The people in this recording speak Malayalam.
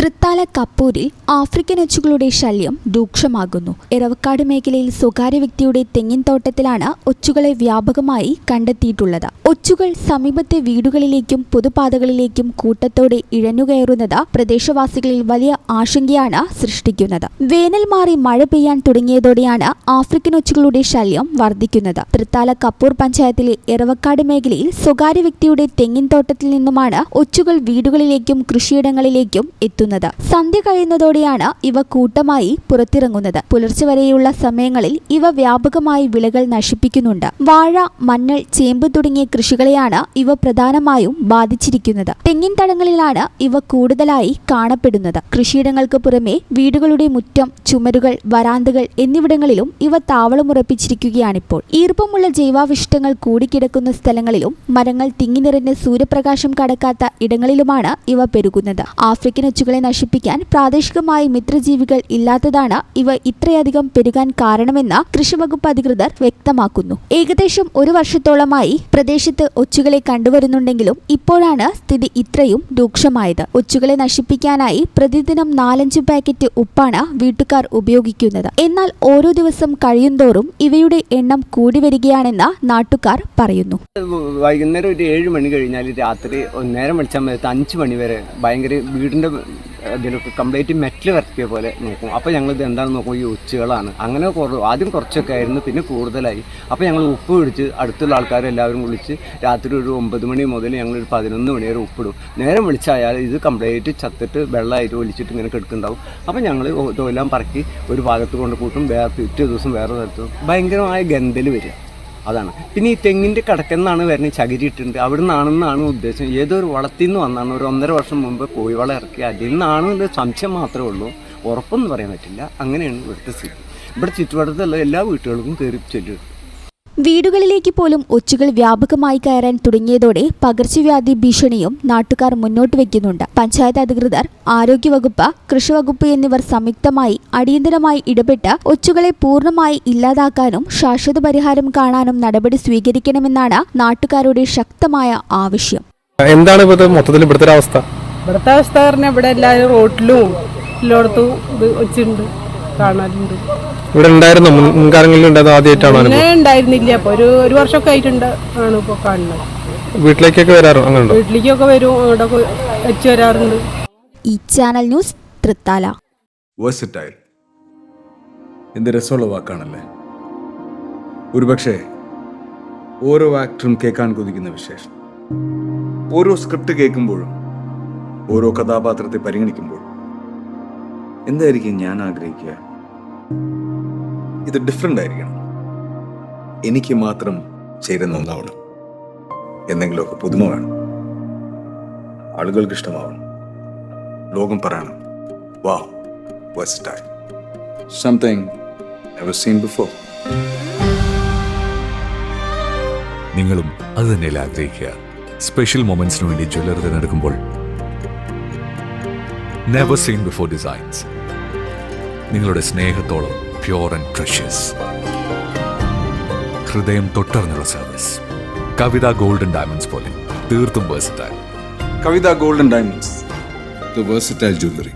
തൃത്താല കപ്പൂരിൽ ആഫ്രിക്കൻ ഒച്ചുകളുടെ ശല്യം രൂക്ഷമാകുന്നു. എറവക്കാട് മേഖലയിൽ സ്വകാര്യ വ്യക്തിയുടെ തെങ്ങിൻ തോട്ടത്തിലാണ് ഒച്ചുകളെ വ്യാപകമായി കണ്ടെത്തിയിട്ടുള്ളത്. ഒച്ചുകൾ സമീപത്തെ വീടുകളിലേക്കും പൊതുപാതകളിലേക്കും കൂട്ടത്തോടെ ഇഴഞ്ഞുകയറുന്നത് പ്രദേശവാസികളിൽ വലിയ ആശങ്കയാണ് സൃഷ്ടിക്കുന്നത്. വേനൽ മാറി മഴ പെയ്യാൻ തുടങ്ങിയതോടെയാണ് ആഫ്രിക്കൻ ഒച്ചുകളുടെ ശല്യം വർദ്ധിക്കുന്നത്. തൃത്താല കപ്പൂർ പഞ്ചായത്തിലെ എറവക്കാട് മേഖലയിൽ സ്വകാര്യ വ്യക്തിയുടെ തെങ്ങിൻ തോട്ടത്തിൽ നിന്നുമാണ് ഒച്ചുകൾ വീടുകളിലേക്കും കൃഷിയിടങ്ങളിലേക്കും എത്തുന്നത്. സന്ധ്യ കഴിയുന്നതോടെയാണ് ഇവ കൂട്ടമായി പുറത്തിറങ്ങുന്നത്. പുലർച്ചെ വരെയുള്ള സമയങ്ങളിൽ ഇവ വ്യാപകമായി വിളകൾ നശിപ്പിക്കുന്നുണ്ട്. വാഴ, മഞ്ഞൾ, ചേമ്പ് തുടങ്ങിയ കൃഷികളെയാണ് ഇവ പ്രധാനമായും ബാധിച്ചിരിക്കുന്നത്. തെങ്ങിൻ തടങ്ങളിലാണ് ഇവ കൂടുതലായി കാണപ്പെടുന്നത്. കൃഷിയിടങ്ങൾക്ക് പുറമെ വീടുകളുടെ മുറ്റം, ചുമരുകൾ, വരാന്തകൾ എന്നിവിടങ്ങളിലും ഇവ താവളമുറപ്പിച്ചിരിക്കുകയാണിപ്പോൾ. ഈർപ്പമുള്ള ജൈവാവശിഷ്ടങ്ങൾ കൂടിക്കിടക്കുന്ന സ്ഥലങ്ങളിലും മരങ്ങൾ തിങ്ങിനിറഞ്ഞ് സൂര്യപ്രകാശം കടക്കാത്ത ഇടങ്ങളിലുമാണ് ഇവ പെരുകുന്നത്. ആഫ്രിക്കൻ ഒച്ചുകളെ നശിപ്പിക്കാൻ പ്രാദേശികമായി മിത്രജീവികൾ ഇല്ലാത്തതാണ് ഇവ ഇത്രയധികം പെരുകാൻ കാരണമെന്ന് കൃഷിവകുപ്പ് അധികൃതർ വ്യക്തമാക്കുന്നു. ഏകദേശം 1 വർഷത്തോളമായി പ്രദേശത്ത് ഒച്ചുകളെ കണ്ടുവരുന്നുണ്ടെങ്കിലും ഇപ്പോഴാണ് സ്ഥിതി ഇത്രയും രൂക്ഷമായത്. ഒച്ചുകളെ നശിപ്പിക്കാനായി പ്രതിദിനം 4-5 പാക്കറ്റ് ഉപ്പാണ് വീട്ടുകാർ ഉപയോഗിക്കുന്നത്. എന്നാൽ ഓരോ ദിവസം കഴിയുന്തോറും ഇവയുടെ എണ്ണം കൂടി വരികയാണെന്ന് നാട്ടുകാർ പറയുന്നു. വൈകുന്നേരം ഒരു 7 മണി കഴിഞ്ഞാൽ രാത്രി നേരം വെളിച്ചാൽ 5 മണി വരെ ഭയങ്കര വീടിൻ്റെ ഇതിലൊക്കെ കംപ്ലീറ്റ് മെറ്റൽ വരത്തിയ പോലെ നോക്കും. അപ്പോൾ ഞങ്ങളിത് എന്താണെന്ന് നോക്കും, ഈ ഒച്ചുകളാണ്. അങ്ങനെ ആദ്യം കുറച്ചൊക്കെ ആയിരുന്നു, പിന്നെ കൂടുതലായി. അപ്പോൾ ഞങ്ങൾ ഉപ്പ് പിടിച്ച് അടുത്തുള്ള ആൾക്കാരെല്ലാവരും വിളിച്ച് രാത്രി ഒരു 9 മണി മുതൽ ഞങ്ങളൊരു 11 മണി വരെ ഉപ്പിടും. നേരം വിളിച്ചായാൽ ഇത് കംപ്ലീറ്റ് ചത്തിട്ട് വെള്ളമായിട്ട് ഒലിച്ചിട്ട് ഇങ്ങനെ കിടക്കുന്നുണ്ടാവും. അപ്പോൾ ഞങ്ങൾ ഇതെല്ലാം പറക്കി ഒരു ഭാഗത്ത് കൊണ്ട് കൂട്ടും, പിറ്റേ ദിവസം വേറെ സ്ഥലത്തും ഭയങ്കരമായ ഗന്ധൽ വരിക. അതാണ്. പിന്നെ ഈ തെങ്ങിൻ്റെ കടക്കെന്നാണ് വരുന്നത്, ചകിരിയിട്ടുണ്ട്. അവിടെ നിന്നാണെന്നാണ് ഉദ്ദേശം. ഏതൊരു വളത്തിൽ നിന്ന് വന്നാണ്. ഒരു 1.5 വർഷം മുമ്പ് കോഴിവളം ഇറക്കി അതിൽ നിന്നാണെന്നുള്ള സംശയം മാത്രമേ ഉള്ളൂ. ഉറപ്പൊന്നും പറയാൻ പറ്റില്ല. അങ്ങനെയാണ് ഇവിടുത്തെ സ്ഥിതി. ഇവിടെ ചുറ്റുവട്ടത്തുള്ള എല്ലാ വീട്ടുകൾക്കും കയറി ചെല്ലും. വീടുകളിലേക്ക് പോലും ഒച്ചുകൾ വ്യാപകമായി കയറാൻ തുടങ്ങിയതോടെ പകർച്ചവ്യാധി ഭീഷണിയും നാട്ടുകാർ മുന്നോട്ട് വയ്ക്കുന്നുണ്ട്. പഞ്ചായത്ത് അധികൃതർ, ആരോഗ്യവകുപ്പ്, കൃഷിവകുപ്പ് എന്നിവർ സംയുക്തമായി അടിയന്തരമായി ഇടപെട്ട് ഒച്ചുകളെ പൂർണ്ണമായി ഇല്ലാതാക്കാനും ശാശ്വത പരിഹാരം കാണാനും നടപടി സ്വീകരിക്കണമെന്നാണ് നാട്ടുകാരുടെ ശക്തമായ ആവശ്യം. എന്താണ് മൊത്തത്തിൽ ഇവിടുത്തെ അവസ്ഥ? ഇവിടുത്തെ അവസ്ഥ പറഞ്ഞാൽ ഇവിടെ എല്ലാവരും റോട്ടിലും എല്ലായിടത്തും ഇത് ഒച്ചുണ്ട്, കാണാറുണ്ട്. ഇവിടെ ഉണ്ടായിരുന്നു മുൻകാലങ്ങളിൽ ആദ്യമായിട്ടാണോ? ഉണ്ടായിരുന്നില്ല. അപ്പൊ ഒരു വർഷമൊക്കെ ആയിട്ടുണ്ട് ആണ് ഇപ്പൊ കാണുന്നത്. വീട്ടിലേക്കൊക്കെ വരാറോ? അങ്ങനെ വീട്ടിലേക്കൊക്കെ വരും, അങ്ങോട്ടൊക്കെ വെച്ച് വരാറുണ്ട്. ഈ ചാനൽ ന്യൂസ് തൃത്താല. വേഴ്സറ്റൈൽ എന്ത് രസമുള്ള വാക്കാണല്ലേ. ഒരുപക്ഷെ ഓരോ ആക്ടറും കേൾക്കാൻ കൊതിക്കുന്ന വിശേഷം. ഓരോ സ്ക്രിപ്റ്റ് കേൾക്കുമ്പോഴും ഓരോ കഥാപാത്രത്തെ പരിഗണിക്കുമ്പോഴും എന്തായിരിക്കും ഞാൻ ആഗ്രഹിക്കുക? ഇത് ഡിഫറെൻ്റ് ആയിരിക്കണം, എനിക്ക് മാത്രം ചേരുന്ന ഒന്നാവണം, എന്തെങ്കിലുമൊക്കെ പുതുമ വേണം, ആളുകൾക്ക് ഇഷ്ടമാവണം, ലോകം പറയണം, വാവ്, versatile, something never seen before. നിങ്ങളും അത് തന്നെയല്ലേ ആഗ്രഹിക്കുക? സ്പെഷ്യൽ മൊമെന്റ്സിന് വേണ്ടി ജ്വല്ലറി തിരഞ്ഞെടുക്കുമ്പോൾ നെവർ സീൻ ബിഫോർ ഡിസൈൻസ്, നിങ്ങളുടെ സ്നേഹത്തോളം പ്യൂർ ആൻഡ് പ്രഷ്യസ്, ഹൃദയം തൊട്ടറിഞ്ഞുള്ള സർവീസ്. കവിത ഗോൾഡൻ ഡയമണ്ട്സ് പോലെ തീർത്തും versatile. Kavitha golden diamonds, the versatile jewelry.